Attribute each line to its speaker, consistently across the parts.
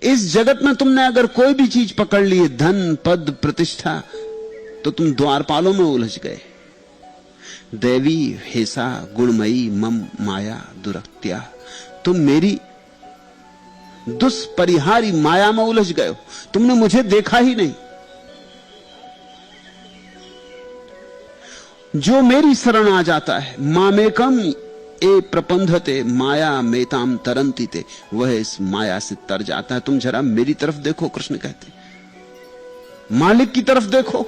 Speaker 1: इस जगत में तुमने अगर कोई भी चीज पकड़ ली, धन पद प्रतिष्ठा, तो तुम द्वारपालों में उलझ गए। देवी हेसा गुणमयी मम माया दुरक्त्या, तुम मेरी दुष्परिहारी माया में उलझ गए हो। तुमने मुझे देखा ही नहीं। जो मेरी शरण आ जाता है, मामेकम ए प्रपंधते माया मेताम तरंतीते, वह इस माया से तर जाता है। तुम जरा मेरी तरफ देखो, कृष्ण कहते, मालिक की तरफ देखो।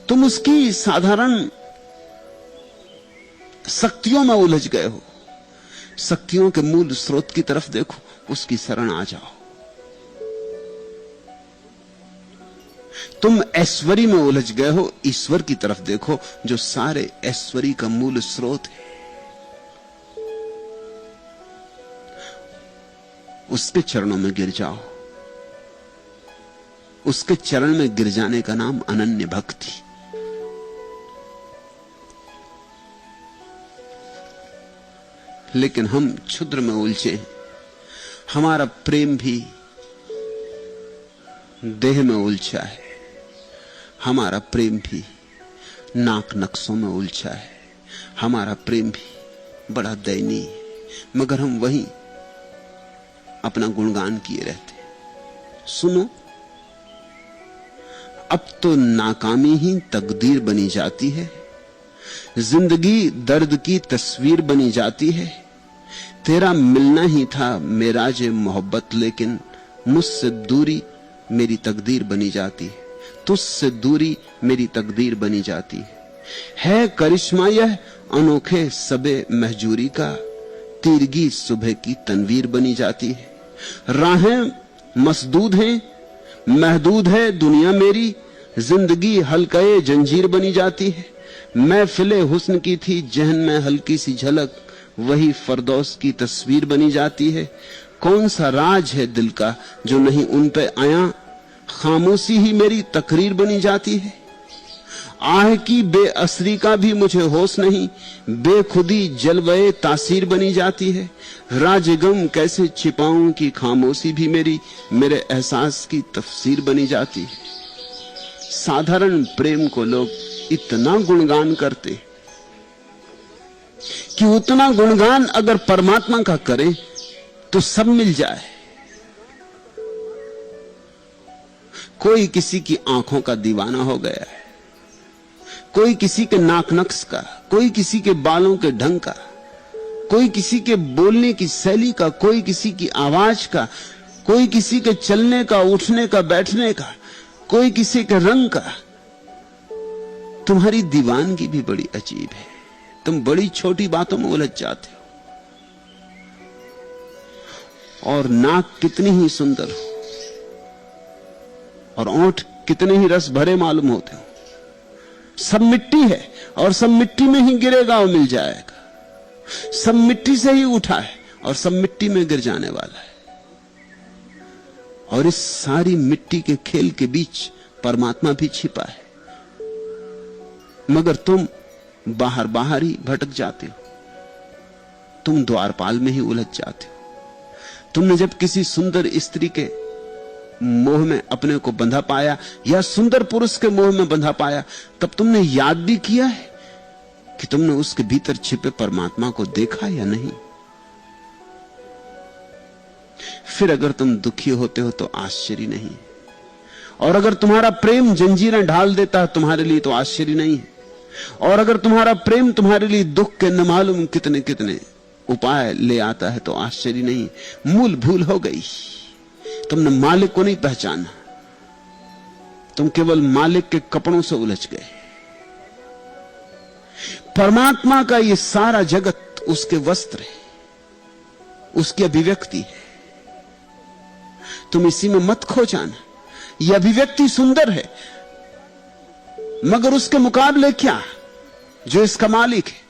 Speaker 1: तुम उसकी साधारण शक्तियों में उलझ गए हो। शक्तियों के मूल स्रोत की तरफ देखो, उसकी शरण आ जाओ। तुम ऐश्वर्य में उलझ गए हो, ईश्वर की तरफ देखो जो सारे ऐश्वर्य का मूल स्रोत है। उसके चरणों में गिर जाओ। उसके चरण में गिर जाने का नाम अनन्य भक्ति। लेकिन हम क्षुद्र में उलझे। हमारा प्रेम भी देह में उलझा है, हमारा प्रेम भी नाक नक्शों में उलझा है, हमारा प्रेम भी बड़ा दयनीय है, मगर हम वहीं अपना गुणगान किए रहते। सुनो, अब तो नाकामी ही तकदीर बनी जाती है, जिंदगी दर्द की तस्वीर बनी जाती है। तेरा मिलना ही था मेरा जे मोहब्बत, लेकिन मुझसे दूरी मेरी तकदीर बनी जाती है, तुझसे दूरी मेरी तकदीर बनी जाती है करिश्मा यह अनोखे सबे महजूरी का, तीरगी सुबह की तनवीर बनी जाती है। राहें मसदूद हैं, महदूद है दुनिया मेरी, जिंदगी हल्के जंजीर बनी जाती है। महफिले हुस्न की थी जहन में हल्की सी झलक, वही फरदौस की तस्वीर बनी जाती है। कौन सा राज है दिल का जो नहीं उन पे आया, खामोशी ही मेरी तकरीर बनी जाती है। आह की बेअसरी का भी मुझे होश नहीं, बेखुदी जलवे तासीर बनी जाती है। राज गम कैसे छिपाऊं कि खामोशी भी मेरे एहसास की तफसीर बनी जाती है। साधारण प्रेम को लोग इतना गुणगान करते कि उतना गुणगान अगर परमात्मा का करें तो सब मिल जाए। कोई किसी की आंखों का दीवाना हो गया है, कोई किसी के नाक नक्श का, कोई किसी के बालों के ढंग का, कोई किसी के बोलने की शैली का, कोई किसी की आवाज का, कोई किसी के चलने का, उठने का, बैठने का, कोई किसी के रंग का। तुम्हारी दीवानगी भी बड़ी अजीब है। तुम बड़ी छोटी बातों में उलझ जाते हो। और नाक कितनी ही सुंदर हो और ओंठ कितने ही रस भरे मालूम होते हो, सब मिट्टी है और सब मिट्टी में ही गिरेगा और मिल जाएगा। सब मिट्टी से ही उठा है और सब मिट्टी में गिर जाने वाला है। और इस सारी मिट्टी के खेल के बीच परमात्मा भी छिपा है, मगर तुम बाहर बाहर ही भटक जाते हो। तुम द्वारपाल में ही उलझ जाते हो। तुमने जब किसी सुंदर स्त्री के मोह में अपने को बंधा पाया या सुंदर पुरुष के मोह में बंधा पाया, तब तुमने याद भी किया है कि तुमने उसके भीतर छिपे परमात्मा को देखा या नहीं। फिर अगर तुम दुखी होते हो तो आश्चर्य नहीं, और अगर तुम्हारा प्रेम जंजीरें ढाल देता है तुम्हारे लिए तो आश्चर्य नहीं है। और अगर तुम्हारा प्रेम तुम्हारे लिए दुख के न मालूम कितने कितने उपाय ले आता है तो आश्चर्य नहीं। मूल भूल हो गई, तुमने मालिक को नहीं पहचाना, तुम केवल मालिक के कपड़ों से उलझ गए। परमात्मा का ये सारा जगत उसके वस्त्र है, उसकी अभिव्यक्ति है। तुम इसी में मत खो जाना। यह अभिव्यक्ति सुंदर है, मगर उसके मुकाबले क्या जो इसका मालिक है।